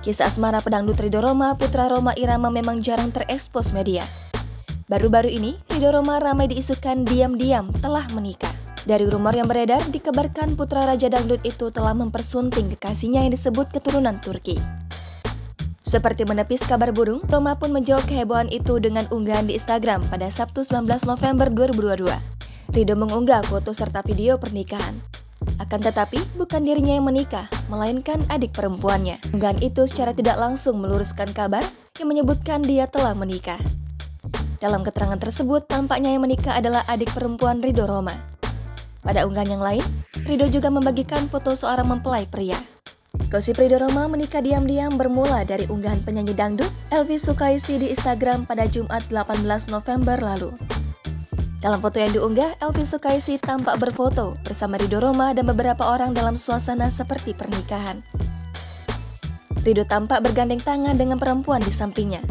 Kisah asmara pedangdut Ridho Rhoma, putra Rhoma Irama memang jarang terekspos media. Baru-baru ini, Ridho Rhoma ramai diisukan diam-diam telah menikah. Dari rumor yang beredar, dikabarkan putra Raja Dangdut itu telah mempersunting kekasihnya yang disebut keturunan Turki. Seperti menepis kabar burung, Rhoma pun menjawab kehebohan itu dengan unggahan di Instagram pada Sabtu 19 November 2022. Ridho mengunggah foto serta video pernikahan. Akan tetapi, bukan dirinya yang menikah, melainkan adik perempuannya. Unggahan itu secara tidak langsung meluruskan kabar yang menyebutkan dia telah menikah. Dalam keterangan tersebut, tampaknya yang menikah adalah adik perempuan Ridho Rhoma. Pada unggahan yang lain, Ridho juga membagikan foto seorang mempelai pria. Gosip Ridho Rhoma menikah diam-diam bermula dari unggahan penyanyi dangdut Elvi Sukaesih di Instagram pada Jumat 18 November lalu. Dalam foto yang diunggah, Elvi Sukaesih tampak berfoto bersama Ridho Rhoma dan beberapa orang dalam suasana seperti pernikahan. Ridho tampak bergandeng tangan dengan perempuan di sampingnya.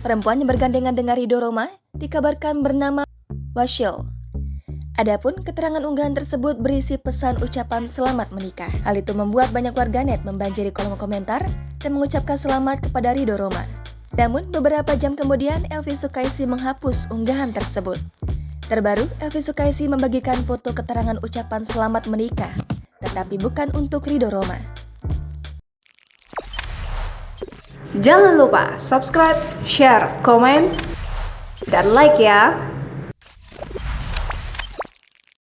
Perempuan yang bergandengan dengan Ridho Rhoma dikabarkan bernama Washil. Adapun keterangan unggahan tersebut berisi pesan ucapan selamat menikah. Hal itu membuat banyak warganet membanjiri kolom komentar dan mengucapkan selamat kepada Ridho Rhoma. Namun, beberapa jam kemudian Elvi Sukaesih menghapus unggahan tersebut. Terbaru, Elvi Sukaesih membagikan foto keterangan ucapan selamat menikah, tetapi bukan untuk Ridho Rhoma. Jangan lupa subscribe, share, komen, dan like ya!